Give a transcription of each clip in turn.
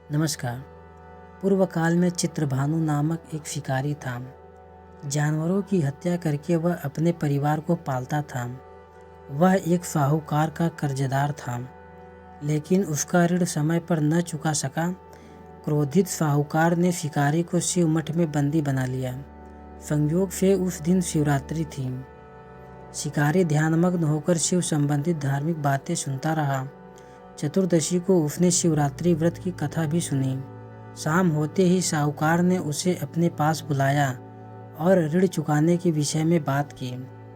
नमस्कार। पूर्व काल में चित्रभानु नामक एक शिकारी था। जानवरों की हत्या करके वह अपने परिवार को पालता था। वह एक साहूकार का कर्जदार था, लेकिन उसका ऋण समय पर न चुका सका। क्रोधित साहूकार ने शिकारी को शिव मठ में बंदी बना लिया। संयोग से उस दिन शिवरात्रि थी। शिकारी ध्यानमग्न होकर शिव संबंधित धार्मिक बातें सुनता रहा। चतुर्दशी को उसने शिवरात्रि व्रत की कथा भी सुनी। शाम होते ही साहूकार ने उसे अपने पास बुलाया और ऋण चुकाने के विषय में बात की।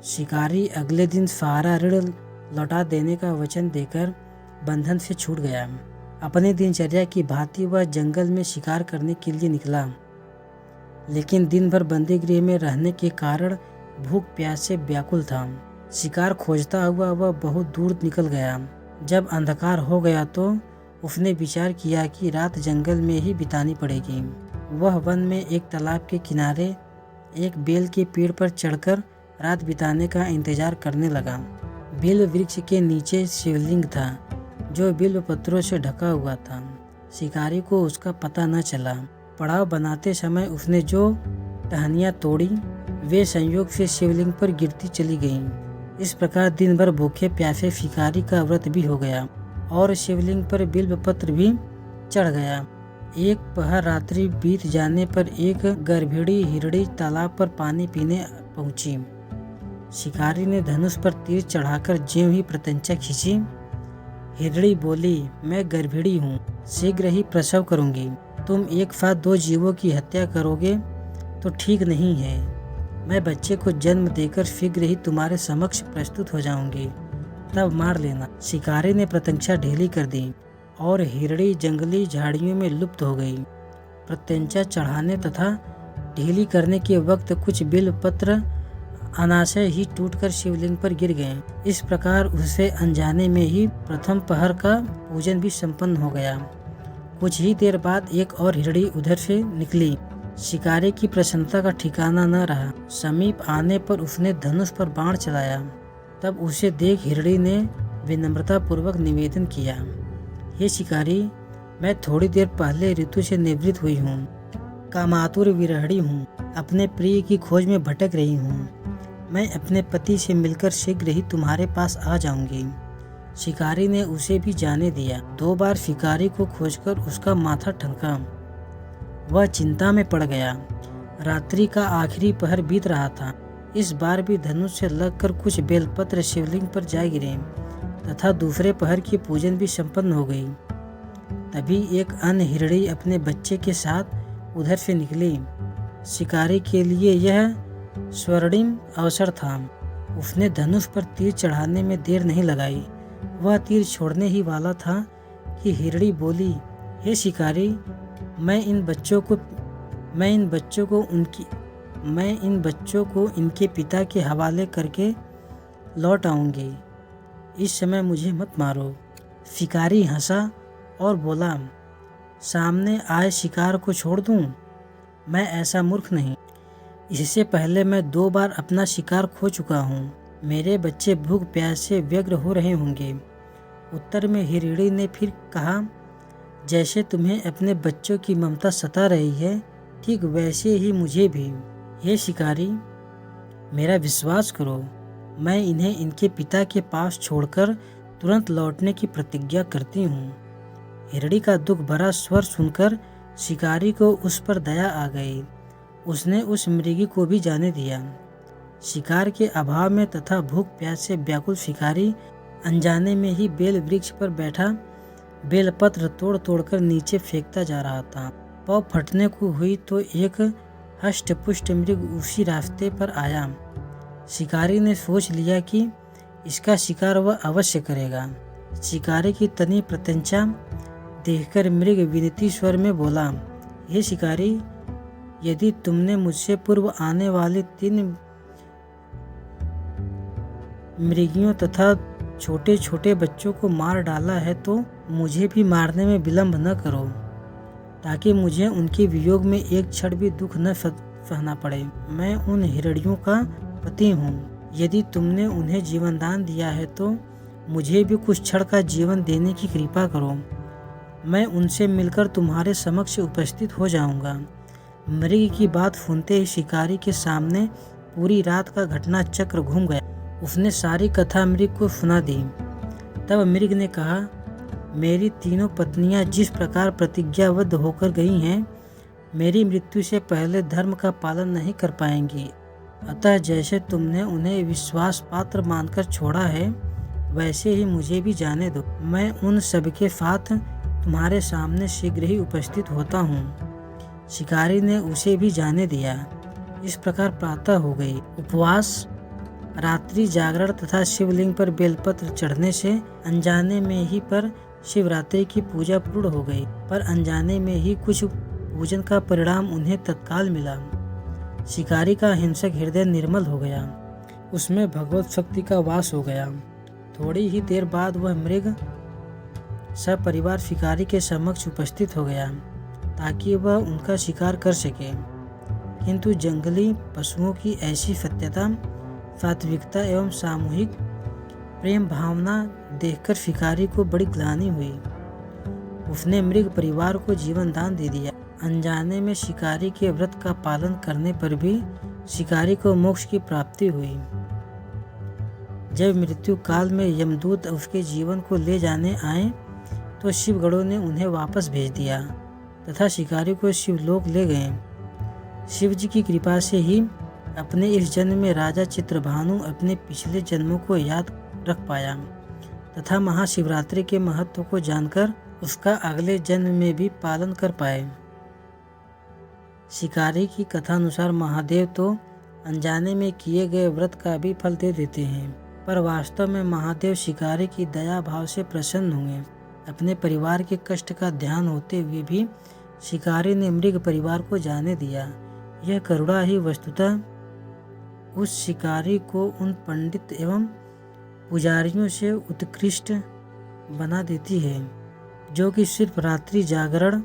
शिकारी अगले दिन सारा ऋण लौटा देने का वचन देकर बंधन से छूट गया। अपनी दिनचर्या की भांति वह जंगल में शिकार करने के लिए निकला, लेकिन दिन भर बंदी गृह में रहने के कारण भूख प्यास से व्याकुल था। शिकार खोजता हुआ वह बहुत दूर निकल गया। जब अंधकार हो गया तो उसने विचार किया कि रात जंगल में ही बितानी पड़ेगी। वह वन में एक तालाब के किनारे एक बेल के पेड़ पर चढ़कर रात बिताने का इंतजार करने लगा। बेल वृक्ष के नीचे शिवलिंग था, जो बिल्व पत्रों से ढका हुआ था। शिकारी को उसका पता न चला। पड़ाव बनाते समय उसने जो टहनियाँ तोड़ी, वे संयोग से शिवलिंग पर गिरती चली गईं। इस प्रकार दिन भर भूखे प्यासे शिकारी का व्रत भी हो गया और शिवलिंग पर बिल्व पत्र भी चढ़ गया। एक पहर रात्रि बीत जाने पर एक गर्भिणी हिरणी तालाब पर पानी पीने पहुंची। शिकारी ने धनुष पर तीर चढ़ाकर ज्यों ही प्रत्यंचा खींची, हिरणी बोली, मैं गर्भिणी हूँ, शीघ्र ही प्रसव करूंगी। तुम एक साथ दो जीवों की हत्या करोगे तो ठीक नहीं है। मैं बच्चे को जन्म देकर शीघ्र ही तुम्हारे समक्ष प्रस्तुत हो जाऊंगी, तब मार लेना। शिकारी ने प्रत्यंचा ढीली कर दी और हिरणी जंगली झाड़ियों में लुप्त हो गई। प्रत्यंचा चढ़ाने तथा ढीली करने के वक्त कुछ बिल्व पत्र अनाशय ही टूटकर शिवलिंग पर गिर गए। इस प्रकार उसे अनजाने में ही प्रथम पहर का पूजन भी संपन्न हो गया। कुछ ही देर बाद एक और हिरणी उधर से निकली। शिकारी की प्रसन्नता का ठिकाना न रहा। समीप आने पर उसने धनुष पर बाण चलाया। तब उसे देख हिरणी ने विनम्रता पूर्वक निवेदन किया, हे शिकारी, मैं थोड़ी देर पहले ऋतु से निवृत्त हुई हूँ। कामातुर विरहिणी हूँ, अपने प्रिय की खोज में भटक रही हूँ। मैं अपने पति से मिलकर शीघ्र ही तुम्हारे पास आ जाऊंगी। शिकारी ने उसे भी जाने दिया। 2 बार शिकारी को खोजकर उसका माथा ठनका। वह चिंता में पड़ गया। रात्रि का आखिरी पहर बीत रहा था। इस बार भी धनुष से लगकर कुछ बेलपत्र शिवलिंग पर जा गिरे तथा दूसरे पहर की पूजन भी संपन्न हो गई। तभी एक अन्य हिरणी अपने बच्चे के साथ उधर से निकली। शिकारी के लिए यह स्वर्णिम अवसर था। उसने धनुष पर तीर चढ़ाने में देर नहीं लगाई। वह तीर छोड़ने ही वाला था कि हिरणी बोली, हे शिकारी, मैं इन बच्चों को इनके पिता के हवाले करके लौट आऊंगी। इस समय मुझे मत मारो। शिकारी हंसा और बोला, सामने आए शिकार को छोड़ दूं? मैं ऐसा मूर्ख नहीं। इससे पहले मैं 2 बार अपना शिकार खो चुका हूँ। मेरे बच्चे भूख प्यास से व्यग्र हो रहे होंगे। उत्तर में हिरणी ने फिर कहा, जैसे तुम्हें अपने बच्चों की ममता सता रही है, ठीक वैसे ही मुझे भी। हे शिकारी, मेरा विश्वास करो, मैं इन्हें इनके पिता के पास छोड़कर तुरंत लौटने की प्रतिज्ञा करती हूँ। हिरणी का दुख भरा स्वर सुनकर शिकारी को उस पर दया आ गई। उसने उस मृगी को भी जाने दिया। शिकार के अभाव में तथा भूख प्यास से व्याकुल शिकारी अनजाने में ही बेल वृक्ष पर बैठा बेलपत्र तोड़ तोड़कर नीचे फेंकता जा रहा था। पाँव फटने को हुई तो एक हष्ट पुष्ट मृग उसी रास्ते पर आया। शिकारी ने सोच लिया कि इसका शिकार वह अवश्य करेगा। शिकारी की तनी प्रत्यंचा देखकर मृग विनती स्वर में बोला, हे शिकारी, यदि तुमने मुझसे पूर्व आने वाली 3 मृगियों तथा छोटे छोटे बच्चों को मार डाला है तो मुझे भी मारने में विलंब न करो, ताकि मुझे उनके वियोग में एक क्षण भी दुख न सहना पड़े। मैं उन हिरणियों का पति हूँ। यदि तुमने उन्हें जीवन दान दिया है तो मुझे भी कुछ क्षण का जीवन देने की कृपा करो। मैं उनसे मिलकर तुम्हारे समक्ष उपस्थित हो जाऊंगा। मृग की बात सुनते ही शिकारी के सामने पूरी रात का घटना चक्र घूम गया। उसने सारी कथा मृग को सुना दी। तब मृग ने कहा, मेरी तीनों पत्नियां जिस प्रकार प्रतिज्ञाबद्ध होकर गई हैं, मेरी मृत्यु से पहले धर्म का पालन नहीं कर पाएंगी। अतः जैसे तुमने उन्हें विश्वास पात्र मानकर छोड़ा है, वैसे ही मुझे भी जाने दो। मैं उन सबके साथ तुम्हारे सामने शीघ्र ही उपस्थित होता हूँ। शिकारी ने उसे भी जाने दिया। इस प्रकार प्रातः हो गई। उपवास, रात्रि जागरण तथा शिवलिंग पर बेलपत्र चढ़ने से अनजाने में ही पर शिवरात्रि की पूजा पूर्ण हो गई। पर अनजाने में ही कुछ पूजन का परिणाम उन्हें तत्काल मिला। शिकारी का हिंसक हृदय निर्मल हो गया, उसमें भगवत शक्ति का वास हो गया। थोड़ी ही देर बाद वह मृग सपरिवार शिकारी के समक्ष उपस्थित हो गया ताकि वह उनका शिकार कर सके। किंतु जंगली पशुओं की ऐसी सत्यता, सात्विकता एवं सामूहिक प्रेम भावना देखकर शिकारी को बड़ी ग्लानि हुई। उसने मृग परिवार को जीवन दान दे दिया। अनजाने में शिकारी के व्रत का पालन करने पर भी शिकारी को मोक्ष की प्राप्ति हुई। जब मृत्यु काल में यमदूत उसके जीवन को ले जाने आए तो शिवगणों ने उन्हें वापस भेज दिया तथा शिकारी को शिवलोक ले गए। शिव जी की कृपा से ही अपने इस जन्म में राजा चित्रभानु अपने पिछले जन्मों को याद रख पाया तथा महाशिवरात्रि के महत्व को जानकर उसका अगले जन्म में भी पालन कर पाए। शिकारी की कथा अनुसार महादेव तो अनजाने में किए गए व्रत का भी फल दे देते हैं, पर वास्तव में महादेव शिकारी की दया भाव से प्रसन्न हुए। अपने परिवार के कष्ट का ध्यान होते हुए भी शिकारी ने मृग परिवार को जाने दिया। यह करुणा ही वस्तुतः उस शिकारी को उन पंडित एवं पुजारियों से उत्कृष्ट बना देती है, जो कि सिर्फ रात्रि जागरण,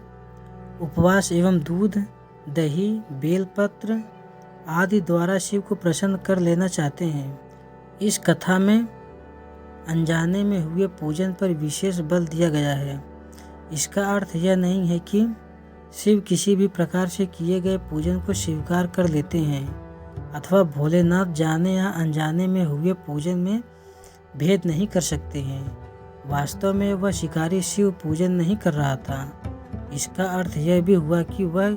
उपवास एवं दूध, दही, बेलपत्र आदि द्वारा शिव को प्रसन्न कर लेना चाहते हैं। इस कथा में अनजाने में हुए पूजन पर विशेष बल दिया गया है। इसका अर्थ यह नहीं है कि शिव किसी भी प्रकार से किए गए पूजन को स्वीकार कर लेते हैं अथवा भोलेनाथ जाने या अनजाने में हुए पूजन में भेद नहीं कर सकते हैं। वास्तव में वह शिकारी शिव पूजन नहीं कर रहा था। इसका अर्थ यह भी हुआ कि वह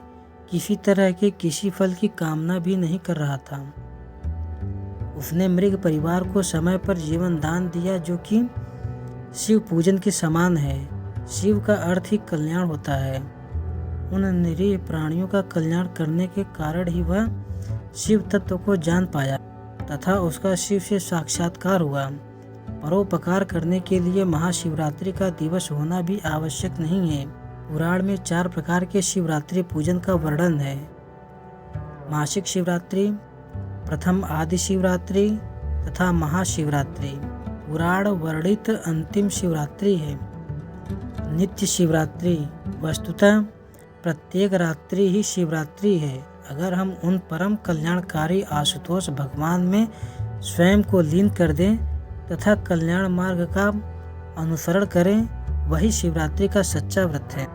किसी तरह के किसी फल की कामना भी नहीं कर रहा था। उसने मृग परिवार को समय पर जीवन दान दिया, जो कि शिव पूजन के समान है। शिव का अर्थ ही कल्याण होता है। उन निरीह प्राणियों का कल्याण करने के कारण ही वह शिव तत्व को जान पाया तथा उसका शिव से साक्षात्कार हुआ। परोपकार करने के लिए महाशिवरात्रि का दिवस होना भी आवश्यक नहीं है। पुराण में 4 प्रकार के शिवरात्रि पूजन का वर्णन है। मासिक शिवरात्रि, प्रथम आदि शिवरात्रि तथा महाशिवरात्रि। पुराण वर्णित अंतिम शिवरात्रि है नित्य शिवरात्रि। वस्तुतः प्रत्येक रात्रि ही शिवरात्रि है। अगर हम उन परम कल्याणकारी आशुतोष भगवान में स्वयं को लीन कर दें तथा कल्याण मार्ग का अनुसरण करें, वही शिवरात्रि का सच्चा व्रत है।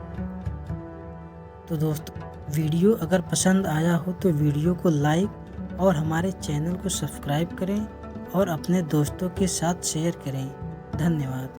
तो दोस्तों, वीडियो अगर पसंद आया हो तो वीडियो को लाइक और हमारे चैनल को सब्सक्राइब करें और अपने दोस्तों के साथ शेयर करें। धन्यवाद।